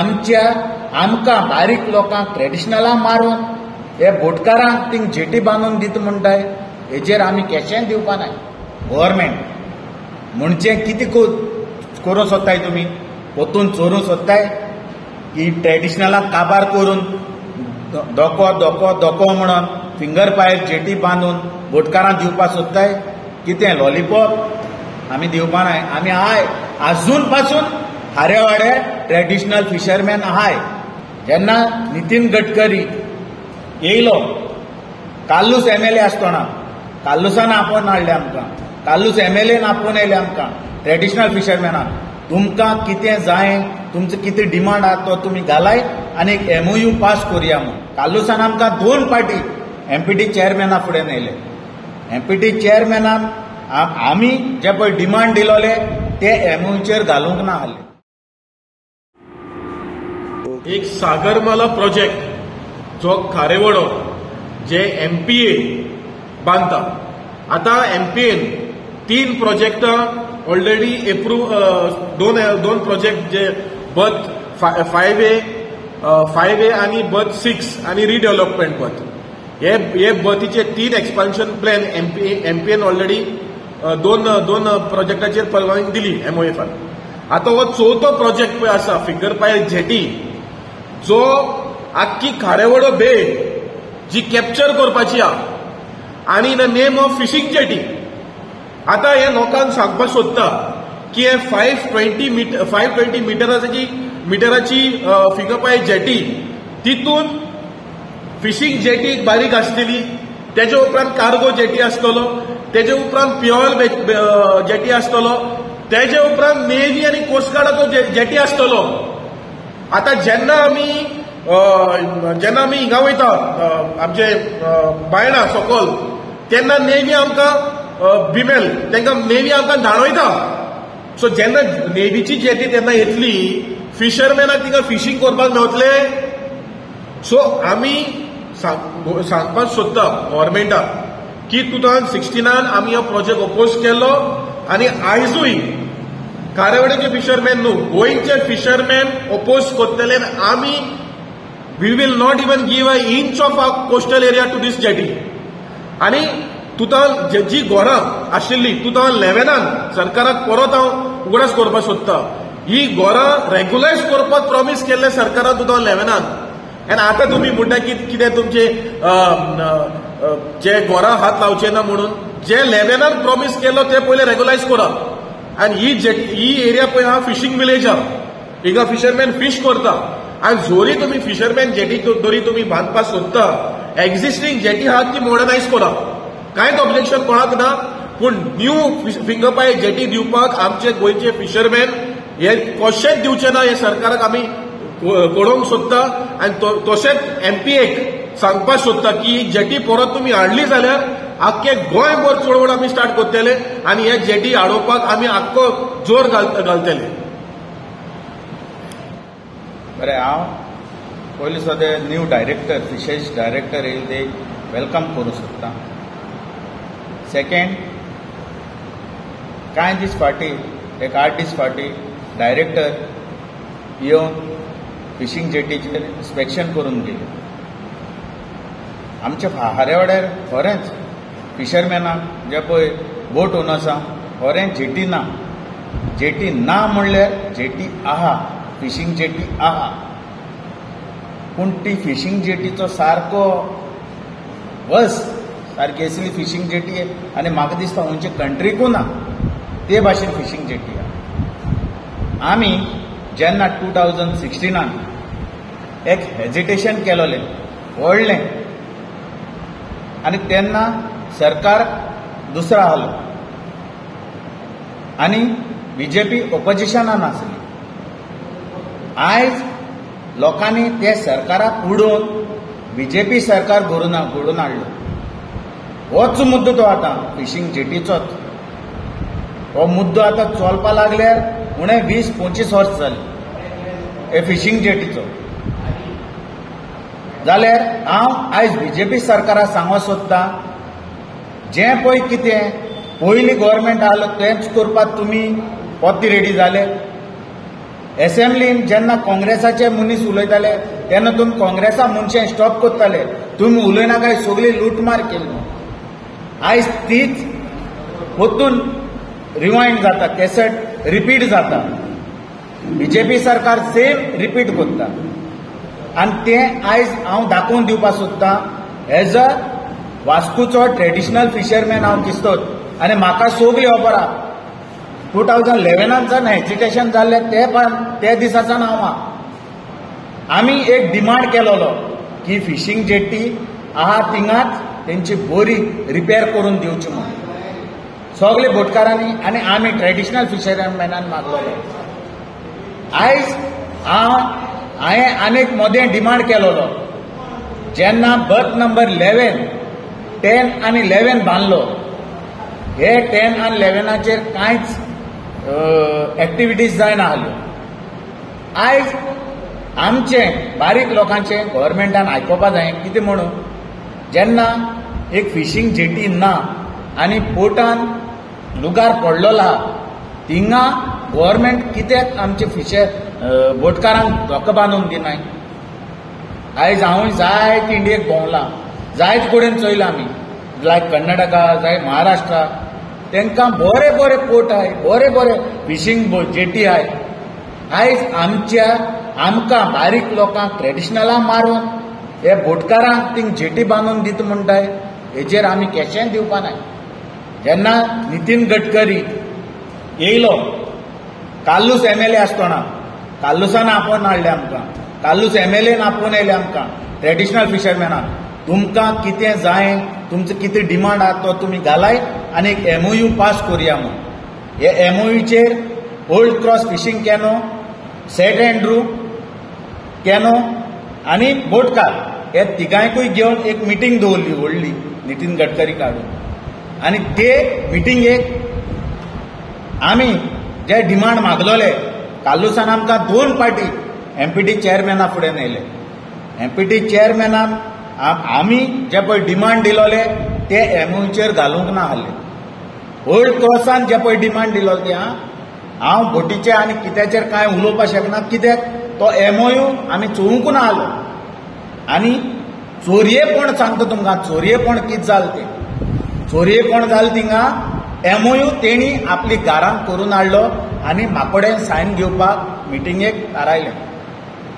आमकां बारीक लोकांक ट्रेडिशनलां मारून हे बोटकारांक थिंग जेटी बांदून दिता म्हणटाय हेजेर आमी केशेंय दिवपा नाय. गव्हर्मेंट म्हणजे कितें करूं सोदताय तुमी? पोतून चोरूं सोदताय की ट्रेडिशनलाक काबार करून दोको म्हणून फिंगर पायर जेटी बांदून बोटकारांक दिवपा सोदताय? कितें लॉलीपॉप आमी दिवपा नाय. आमी आजून पासून खारेवाड्यार ट्रेडिशनल फिशरमॅन आहाय. जेन्ना नितीन गडकरी येयलो काल्लूस MLA आसतना काल्लूसान आपोवन हाडले आमकां. काल्लूस MLAन आपोवन येयले आमकां ट्रेडिशनल फिशरमॅनाक. तुमकां कितें जाय, तुमचो कितें डिमांड आहा तो तुमी घालाय आनी एक MOU पास करुया म्हणून. काल्लूसान आमकां 2 फावटी MPT चेअरमॅना फुडें नेले. MPT चेअरमॅनान आमी जे पळय डिमांड दिलोले ते MOUचेर घालूंक ना आहले. एक सागरमाला प्रोजेक्ट जो खारेवाडो जे MPA बांदता. आता MPAन 3 प्रोजेक्टां ऑलरेडी एप्रूव, दोन प्रोजेक्ट जे बर्थ 5A आणि बर्थ 6 आणि रिडेव्हलपमेंट बर्थ हे बर्थीचे 3 एक्सपान्शन प्लॅन MPAन ऑलरेडी दोन प्रोजेक्टाचेर परवानगी दिली MOFान. आता हो 4थो प्रोजेक्ट पळय आसा फिंगर पायर जेटी जो आख्खी खारेवाडो बे जी कॅप्चर करपाची आहा आनी in the name of fishing jetty. आता हे लोकांक सांगपाक सोदता की हे 520 मिटराची फिंगर पायर जेटी तितून फिशिंग जेटी बारीक आसतली, तेजे उपरांत कार्गो जेटी आसतलो, तेजे उपरांत प्युअर जेटी आसतलो, तेजे उपरांत नेव्ही आनी कोस्टगार्डाचो जेटी आसतलो. आता जेन्ना आमी हिंगा वयता आमचे बायणा सकल तेन्ना नेव्ही आमकां बिमेल तांकां नेव्ही आमकां धाडयता. सो जेन्ना नेव्हीची जेटी तेन्ना येतली फिशरमॅनाक तिका फिशींग करपाक मेळटले. सो आमी सांगपाक सोदता गव्हर्मेंटाक की 2016 आमी हो प्रोजेक्ट अपोज केल्लो आनी आयजूय खारेवाड्याचे फिशरमॅन न्हू गोंयचे फिशरमॅन अपोज करतले. आमी we will not even give a inch of our coastal area to this jetty. आनी जी घोरां आशिल्ली 2011 सरकाराक परत हांव उगडास करपाक सोदता. ही घोरां रेग्युलायज करपाक प्रॉमिस केल्ले सरकारान 2011. आनी आतां तुमी म्हणटा की कितें तुमचे जे घोरां हात लावचे ना म्हणून. जे 11 प्रॉमिस केलो ते पयले रेग्युलायज करा. आनी ही एरिया पळय हा फिशिंग विलेज हा. हिंगा फिशरमॅन फीश करता. आनी जोरी तुमी फिशरमॅन जेटी जोरी तुमी बांदपाक सोदता एक्झिस्टिंग जेटी आहा ती मॉडर्नायज करा. कांयच ऑब्जेक्शन कोणाक ना. पूण न्यू फिंगर पायर जेटी दिवपाक आमचे गोंयचे फिशरमॅन हे कशेंच दिवचे ना हे सरकाराक आमी कळोवंक सोदता. आनी तशेंच MPAक सांगपाक सोदता की ही जेटी परत तुमी हाडली जाल्यार आख्खे गोंयभर चळवळ आमी स्टार्ट करतले आनी हे जेटी हाडोवपाक आमी आख्खो जोर घालतले. बरें, हांव पयलीं सद्या न्यू डायरेक्टर फिशरीज डायरेक्टर येयले ते वेलकम करूं सोदता. सेकेंड, कांय दीस फाटीं एक 8 दीस फाटीं डायरेक्टर येवन फिशिंग जेटीचेर इन्स्पेक्शन करून गेले. आमच्या खारेवाड्यार खरेंच फिशरमॅनाक जे पळय बोट ओनर्सां खरेंच जेटी ना. जेटी ना म्हणल्यार जेटी आहा, फिशिंग जेटी आहा, पूण ती फिशिंग जेटीचो सारको सारकी असली फिशिंग जेटी आहे आनी म्हाका दिसता खंयचे कंट्रीकू ना ते भाशेन फिशिंग जेटी आहा. आमी जेन्ना 2016 एक हेजिटेशन केलोलें व्हडलें आनी तेन्ना सरकार दुसरो आहलो आनी BJP ऑपोजिशनान आसली. आयज लोकांनी ते सरकाराक उडोवन BJP सरकार घडून हाडलो. होच मुद्दो तो आतां फिशिंग जेटीचोच. हो मुद्दो आतां चलपा लागल्यार उणें 20-25 वर्स जालीं हे फिशिंग जेटीचो. जाल्यार हांव आयज BJP सरकाराक सांगूंक सोदतां जें पळय कितें पयलीं गव्हर्मेंट आहलो तेंच करपाक तुमी पत्ती रेडी जाले. असेंब्लीन जेन्ना काँग्रेसाचे मनीस उलयताले तेन्ना तुमी काँग्रेसा मनशां स्टॉप करताले, तुमी उलयनाकाय सगळी लूटमार केली. आयज तीच परतून रिवायंड जाता, कॅसेट रिपीट जाता. बीजेपी सरकार सेम रिपीट करता आनी तें आयज हांव दाखोवन दिवपाक सोदतां. एज अ वास्कोचो ट्रेडिशनल फिशरमॅन हांव दिसतोच आनी म्हाका सगळी खबर आहा. 2011 हेजिटेशन जाल्लें ते दिसाच्यान हांव आमी एक डिमांड केलोलो की फिशींग जेट्टी आहा थिंगाच तेंची बरी रिपेर करून दिवची म्हणून सगळे बोटकारांनी आनी आमी ट्रेडिशनल फिशरमॅनान मागलोलो. आयज हांवें आनीक मोदें डिमांड केलोलो. जेन्ना बर्थ नंबर 11, 10 आनी 11 बांदलो, हे 10 आनी 11 कांयच एक्टिविटीज जायना आहल्यो. आयज आमचे बारीक लोकांचे गव्हर्मेंटान आयकोपा जाय कितें म्हणून. जेन्ना एक फिशींग जेटी ना आनी पोर्टान लुगार पडलेलो आहा, थिंगा गव्हर्मेंट कित्याक आमचे फिशर बोटकारांक धोको बांदून दिनाय. आयज हांव जायत इंडियेक भोंवलां, जायत कडेन चोयलां आमी, लायक कर्नाटका जाय महाराष्ट्रा. तांकां बरे बरे पोर्ट आहाय, बरे बरे फिशींग जेटी आहाय. आयज आमकां बारीक लोकांक ट्रेडिशनलां मारून हे बोटकारांक थिंग जेटी बांदून दिता म्हणटाय, हेजेर आमी केशें दिवपा नाय. जेन्ना नितीन गडकरी येयलो, काल्लूस MLA आसतना काल्लूसान आपोवन हाडले आमकां, काल्लूस MLAन आपोवन येयले आमकां ट्रेडिशनल फिशरमॅनाक. तुमकां कितें जाय, तुमचो कितें डिमांड आहा तो तुमी घालाय आनी एक MOU पास करुया म्हणून. हे MOUचेर old cross fishing canoe, saint Andrew canoe आनी बोटकार हे तिगांयकूय घेवन एक मिटींग दवरली व्हडली नितीन गडकरी काडून. आनी ते मिटींगेक आमी जे डिमांड मागलोले, काल्लूसान आमकां 2 फावटी MPT चेअरमॅना फुडें नेले. MPT चेअरमॅनान आमी जे पळय डिमांड दिलोले ते MOUचेर घालूंक ना आहले. ओल्ड क्रॉसान जे पळय डिमांड दिलो ते हांव बोटीचे आनी कित्याचेर कांय उलोवपाक शकना, कित्याक तो MOU आमी चोवूंक ना आहलो. आनी चोरयेपण सांगता तुमकां, चोरयेपण कितें जालें तें. चोरयेपण जालें थिंगा MOU तेणी आपली घरांत करून हाडलो आनी म्हाकोडेन सायन घेवपाक मिटिंगेक थारायलें.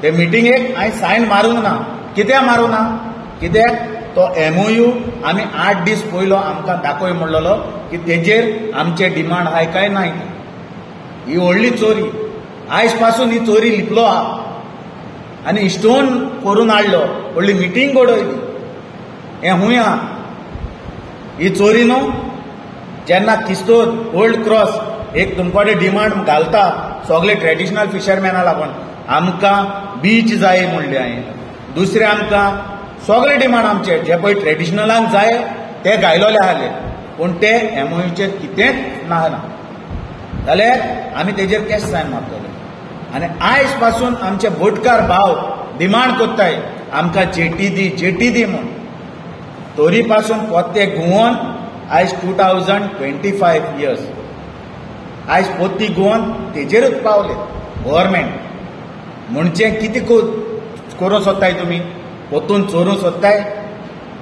ते मिटिंगेक हांवें सायन मारूंक ना. कित्याक मारूंक ना, कित्याक तो MOU आमी 8 दीस पयलो आमकां दाखय म्हणलेलो की तेजेर आमचे डिमांड आहाय काय ना. ही व्हडली चोरी. आयज पासून ही चोरी लिपलो आहा आनी इश्टोन करून हाडलो, व्हडली मिटींग घडयली. हें खूंय आहा ही चोरी न्हू. जेन्ना किस्तोर ओल्ड क्रॉस एक तुमकोडे डिमांड घालता सगळे ट्रेडिशनल फिशरमॅना लागून, आमकां बीच जाय म्हणले हांवें. दुसरे आमकां सगळे डिमांड आमचे जे पळय ट्रेडिशनलांक जाय ते घायलोले आहले, पूण ते MOUचेर कितेंच ना जाल्यार आमी तेजेर केस सायन मारतले. आनी आयज पासून आमचे बोटकार भाव डिमांड कोत्ताय आमकां जेटी दी म्हूण. तोरी पासून पोत्ते घुंवोन आयज 2025 years आयज पोत्ती घुंवोन तेजेरूच पावले. गव्हर्मेंट म्हणजे कितें करूं सोदताय तुमी, पोतून चोरूं सोदताय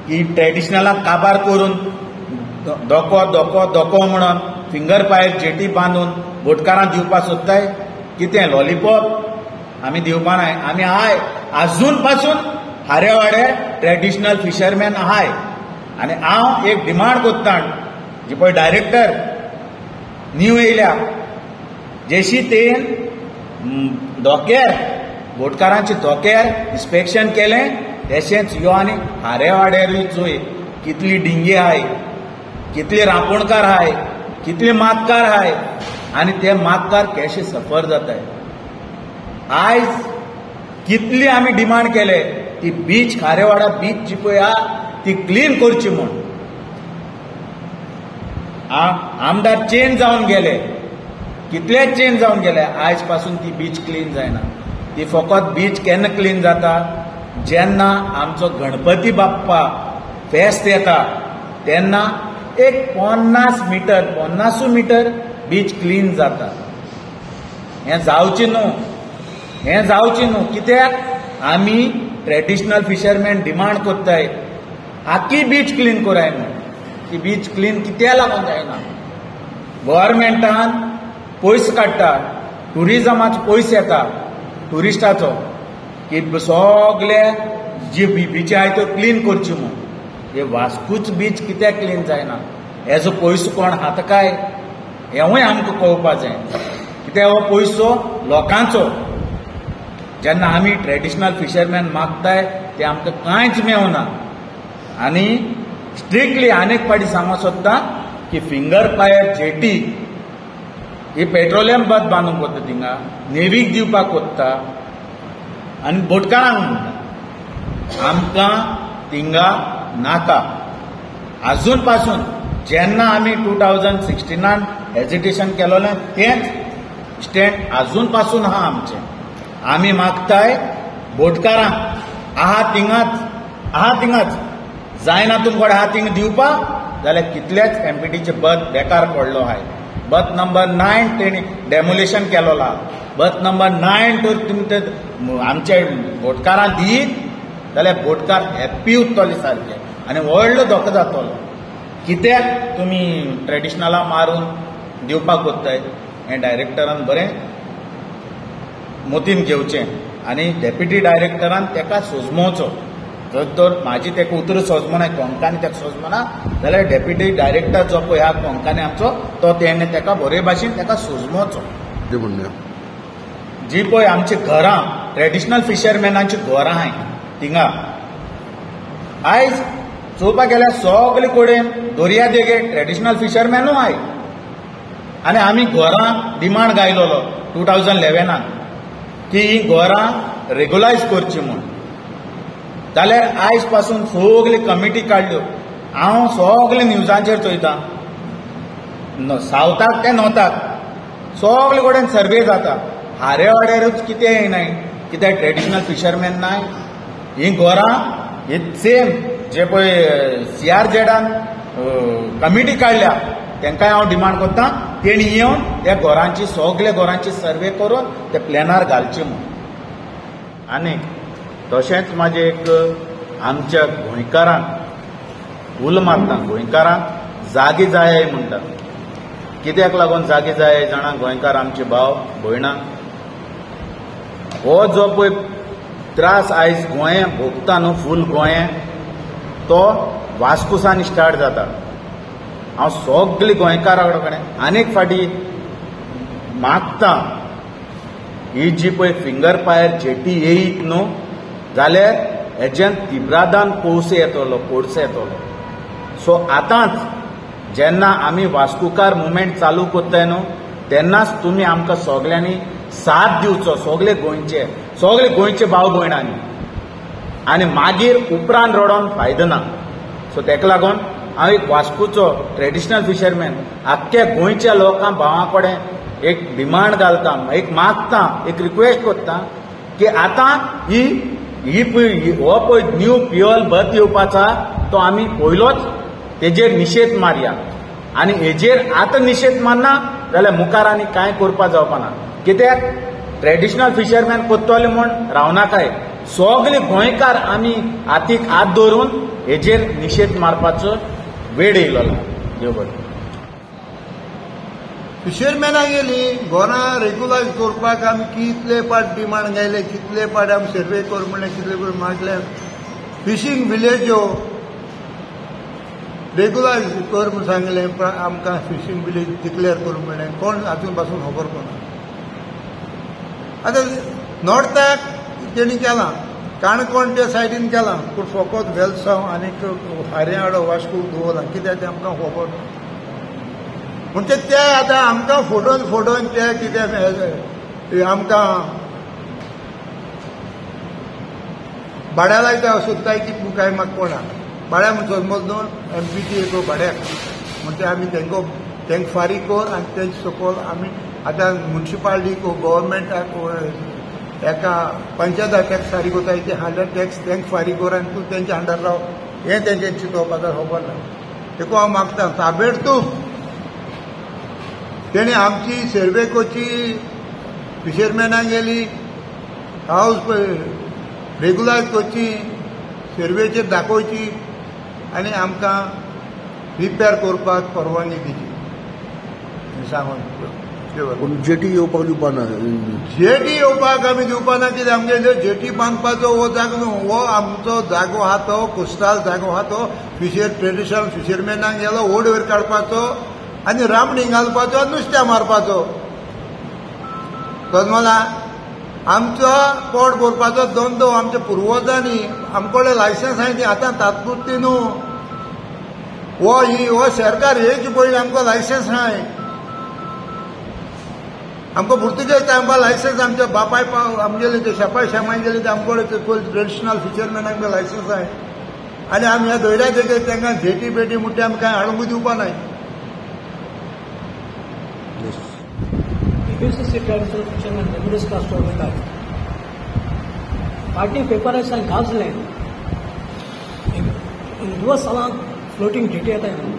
की ट्रेडिशनलाक काबार करून धोको म्हणून फिंगर पायर जेटी बांदून बोटकारांक दिवपाक सोदताय. कितें लॉलीपॉप आमी दिवपा नाय. आमी आहाय आजून पासून हारेवाडे ट्रेडिशनल फिशरमॅन आहाय. आनी हांव एक डिमांड कोत्ता, जे पळय डायरेक्टर न्यू येयल्या, जेशी तेन धोक्यार बोटकारांच्या धोक्यार इन्स्पेक्शन केलें, तशेंच यो आनी हारेवाड्यारूय चोय कितली डिंगे आहाय, कितले रांपोणकार आहाय, कितले मातकार आहाय आनी ते मातकार केशे सफर जाताय. आयज कितली आमी डिमांड केले ती बीच, खारेवाडा बीच जी पळय आहा ती क्लीन करची म्हूण. आमदार चेंज जावन गेले, कितलेच चेंज जावन गेले, आयज पासून ती बीच क्लीन जायना. ती फकत बीच केन्ना क्लीन जाता, जेन्ना आमचो गणपती बाप्पा फेस्त येता तेन्ना एक 50 मिटर बीच क्लीन जाता. हें जावचें न्हू. हें जावचें न्हू. कित्याक आमी ट्रेडिशनल फिशरमॅन डिमांड कोत्ताय आख्खी बीच क्लीन कोराय म्हणून. ती बीच क्लीन कित्या लागून जायना? गव्हर्मेंटान पयस काडटा, टुरिजमाचो पयस येता टुरिस्टाचो की सगळे जे बीच आहाय त्यो क्लीन करच्यो म्हणून. हे वास्कोच बीच कित्याक क्लीन जायना? हेजो पयसो कोण खाता काय? हेंवूय आमकां कळपाक जाय. कित्याक हो पयसो लोकांचो. जेन्ना आमी ट्रेडिशनल फिशरमॅन मागताय ते आमकां कांयच मेवना. आनी स्ट्रिक्टली आनीक फाटी सांगूंक सोदता की फिंगर पायर जेटी ही पेट्रोलियम बंद बांदूंक कोत्ता थिंगा, नेवीक दिवपाक कोत्ता आनी बोटकारांक म्हणटा. आमकां थिंगा नाका. आजून पासून जेन्ना आमी 2016 हेजिटेशन केलोलें तेंच स्टँड आजून पासून आहा आमचें. आमी मागताय बोटकारांक आहा थिंगाच जायना तुमकोडे आहा थिंगा दिवपाक जाल्यार कितलेच एमपीटीचे बद बेकार पडलो आहाय. बत नंबर 9 तेणी डेमोलेशन केलोलो आहा. बत नंबर 9 तर तुमी ते आमचे बोटकारांक दीत जाल्यार बोटकार हॅप्पी उरतले सारके आनी व्हडलो धोको जातलो. कित्याक तुमी ट्रेडिशनला मारून दिवपाक कोत्ताय? हें डायरेक्टरान बरें मोतीन घेवचें आनी डेप्युटी डायरेक्टरान तेका सोजमोवचो. जर तर म्हाजी तेका उतर सोजमना कोंकानी तेका सोजमना जाल्यार डेप्युटी डायरेक्टर जो पळय आहा कोंकानी आमचो तो तेणे तेका बरे भाशेन तेका सोजमोवचो. जी पळय आमची घरां ट्रेडिशनल फिशरमॅनांची घरां आहाय थिंगा आयज चोवपाक गेल्यार सगळे कडेन दर्या देगेर ट्रेडिशनल फिशरमॅनूय आहाय. आनी आमी घरां डिमांड घायलोलो 2011 की ही घरां रेग्युलायज करची म्हूण. जाल्यार आयज पासून सगळे कमिटी काडल्यो. हांव सगळे न्यूजांचेर चोयतां, सावथाक ते नॉर्थाक सगळे कडेन सर्वे जाता. हारेवाड्यारूच कितें येनाय? कित्याक ट्रेडिशनल फिशरमॅन नाय? ही घरां ही सेम जे पळय CRZान कमिटी काडल्या तांकांय हांव डिमांड करतां तेणी येवन त्या घरांची सगळ्या घरांची सर्वे करून ते प्लॅनार घालचे म्हूण. आनी तशेंच म्हाजें एक आमच्या गोंयकारांक उल मारता. गोंयकारांक जागे जाय म्हणटा. कित्याक लागून जागे जाय जाणा गोंयकार आमचे भाव भयणां? हो जो पळय त्रास आयज गोंया भोगता न्हू फूल गोंया तो वास्कोसान स्टार्ट जाता. हांव सगळे गोंयकारा कडेन आनीक फाटी मागतां ही जी पळय फिंगर पायर जेटी येयत न्हू जाल्यार हेच्यान तिब्रादान पोरसे येतलो. सो आतांच जेन्ना आमी वास्कोकार मुवमेंट चालू कोत्ताय न्हू तेन्नाच तुमी आमकां सगळ्यांनी साथ दिवचो. सगळे गोंयचे भाव भयणांनी. आनी मागीर उपरांत रडोन फायदो ना. सो तेका लागून हांव एक वास्कोचो ट्रेडिशनल फिशरमॅन आख्ख्या गोंयच्या लोकां भावां कडेन एक डिमांड घालता, एक मागतां, एक रिक्वेस्ट करतां की आतां हो पळय न्यू फ्युअल बत येवपाचा तो आमी पयलोच तेजेर निशेध मारया. आनी हेजेर आतां निशेध मारना जाल्यार मुखार आनी कांय करपाक जावपाना. कित्याक ट्रेडिशनल फिशरमॅन कोत्तोले म्हूण रावनाकाय. सगळे गोंयकार आमी हातीक हात धरून हेजेर निशेध मारपाचो वेळ येयलो. देव बरें. फिशरमॅनां गेली घरां रेग्युलायज करपाक आमी कितले पाट डिमांड घायले, कितले पाट आमी सर्वे कर म्हणलें, कितले पाट मागले. फिशींग विलेज्यो रेग्युलायज कर म्हूण सांगलें आमकां फिशींग विलेज डिक्लेअर कर म्हणलें. कोण हातून पासून खबर करना. आतां नॉर्थाक तेणी केलां, काणकोण त्या सायडीन केलां पूण फकत वेलसांव आनीक हारेवाडो वास्को दवरला. कित्याक तें आमकां खबर ना. म्हणजे ते आतां आमकां फोटोन ते कितें आमकां भाड्या लायता सोदताय की काय म्हाका कोणा भाड्या म्हणून समज न्हू MPT एक भाड्याक म्हणटा आमी तांकां फारीक कर आनी तेजे सकयल आमी आतां म्युनिसिपालिटी गव्हर्मेंटाक एका पंचायता टॅक्स फारीक कोताय ते 100 टॅक्स तांकां फारीक कर आनी तूं तेंच्या अंडर राव. हें तेंचे चिंतोवपाक खबर ना. देखून हांव मागता ताबडतोब तेणी आमची सर्वे करची. फिशरमॅनां गेली हाऊस रेगुलायज करची, सर्वेचेर दाखोवची आनी आमकां रिपेर करपाक परवानगी दिवची सांगून. पूण जेटी येवपाक दिवपाना. जेटी येवपाक आमी दिवपाना. कितें आमगे जेटी बांदपाचो हो जागो न्हू. हो आमचो जागो आहा तो कोस्टल जागो आहा तो ट्रेडिशनल फिशरमॅनाक गेलो ओड वयर काडपाचो आनी रामणी घालपाचो आनी नुस्त्या मारपाचो. कळ्ळें? आमचो पोट भरपाचो धंदो आमच्या पुर्वजांनी आमकडे लायसन्स आहाय ती आतां तात्पुरती न्हू. हो सरकार येवचे पयलीं आमकां लायसन्स आहाय. आमकां पुर्तुगेज टायमार लायसन्स आमच्या बापाय आमगेले ते शेपाय शेमाय गेले ते आमकडे ट्रेडिशनल फिशरमॅनाक लायसन्स आहाय आनी आमी ह्या दर्या देगेर तांकां जेटी बेटी म्हणटा आमी कांय हाडूंक दिवपा नाय. Traditional fisherman middle class party पेपरांतल्यान गाजलें दिवस सालांत फ्लोटींग जेटी येताय न्हू.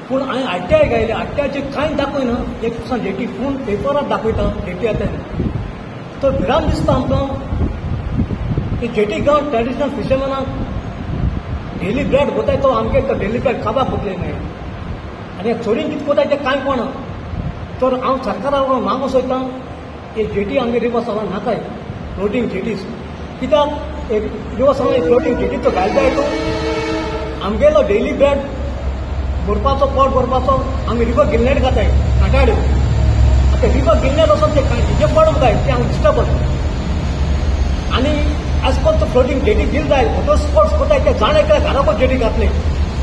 पूण हांवें आट्यार गायले आट्याचे कांय दाखयना. एक दिसा जेटी पूण पेपरांत दाखयता जेटी येताय न्हू. तो भिरांत दिसता आमकां की जेटी गांव ट्रेडिशनल फिशरमॅनाक डेली ब्रेड कोताय तो आमगे डेली ब्रेड खावपाक कोतले न्हय. आनी ह्या चोरीन कितें कोताय तें कांय कळना. तर हांव सरकाराक मागूं सोदतां की जेटी आमगे रिवर्साला नाकाय फ्लोटींग जेटीज. कित्याक रिवर्साला फ्लोटींग जेटी तो घालताय तो आमगेलो डेली ब्रेड भरपाचो पोट भरपाचो आमी रिवर गिल्लेट घाताय काटाड्यो. आतां रिवर गिल्लेट वचोन ते पडूंक जाय ते हांव डिस्टर्बन्स. आनी एज पर तो फ्लोटींग जेटी दिल जाय वॉटर स्पोर्ट्स कोताय ते जाण एकल्या घराको जेटी घातले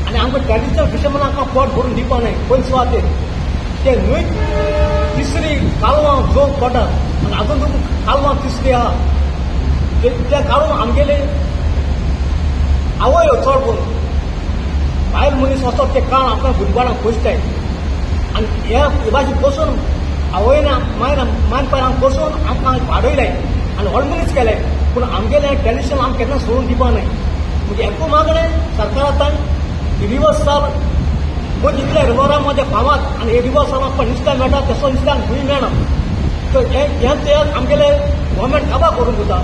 आनी आमकां ट्रेडिशनल फिशरमॅनाक पोट भरून दिवपा नाय. पयस सुवातेर ते न्हंय तिसरी कालवां जोग पडटा आनी आजून कालवां तिसरी आहा ते काडून आमगेले आवय चड करून भायर मनीस वचप ते काळ आमकां भुरगीपणाक पोसताय. आनी ह्या भाशेन बसून आवयना मायर पांयांक बसून आमकां वाडयलाय आनी व्हड मनीस केले. पूण आमगेलें ट्रेडिशन आमकां केन्ना सोडून दिवपा नाय. म्हणजे एकू मागणें सरकारांतान रिवर्साल म्हणजे इतल्या रिवरा मध्ये फामाद आनी हे रिवर्साल आमकां नुस्तें मेळटा तसो नुस्त्याक खंय मेळना. तर हे ते आमगेले गव्हर्मेंट काबार करून दिता.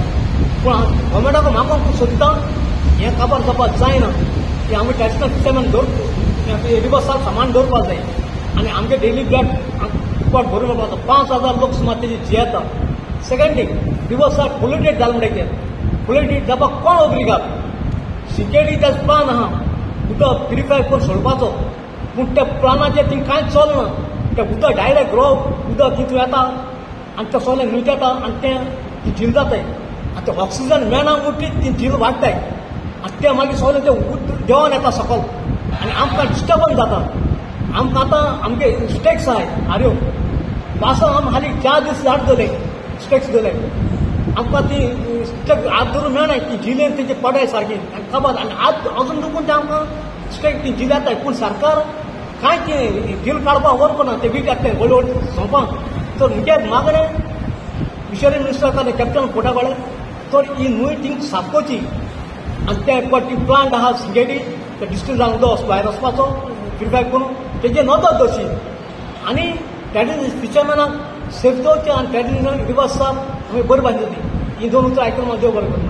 पूण गव्हर्मेंटाक मागूंक सोदता हें काबार जावपाक जायना की आमी ट्रेडिशनल फिशरमॅन रिवर्साल सामान दवरपाक जाय आनी आमगे डेली ब्रेड पोट भरून मेळपाचो. 5,000 लोक सुमार तेजी जियेता. सेकंड थिंग रिवर्साल पोल्युटेड जालें म्हणटकीर पोल्युटेड जावपाक कोण ओब्लिगाद. सिक्युरिटी तेजो प्लान आहा उदक प्युरिफाय करून सोडपाचो. पूण त्या प्लानाचेर थिंग कांयच चलना. ते उदक डायरेक्ट उदक तितून येता आनी तें सगळें न्हंयत येता आनी तें झील जाताय. आनी तें ऑक्सिजन मेळना म्हणटी ती झील वाडटाय आनी तें मागीर सगळें तें देंवन येता सकयल आनी आमकां डिस्टर्बन्स जाता. आमकां आतां आमगे स्टेक्स आहाय हाऱ्यो पासो आमी हालीं 4 दीस जाट दवरले स्टेक्स दवरले. आमकां ती स्टेक हात धरून मेळनाय ती झिलेन तेजी पडाय सारकी आनी काबार आनी आज अजून दुखून ते आमकां स्टेक ती झील येताय. पूण सरकार कांय ते झील काडपाक वर करना ते वीक येताय व्हड व्हड सोंपाक. तर म्हणजे मागणें फिशरी मिनिस्टर कॅप्टन कोटागोळे तर ही न्हंय थिंग साफ करची आनी ते ती प्लांट आहा सिंगेटी ते डिस्ट्रिक्ट जावन उदक भायर वचपाचो प्युरिफाय करून तेजे नदर दवरची आनी ट्रेडिशनल फिशरमॅनाक सेफ दवरचें आनी ट्रेडिशनल रिवर्साक आमी बरी बांदली. ही 2 उतरां आयकून म्हाका देव बरें करूं.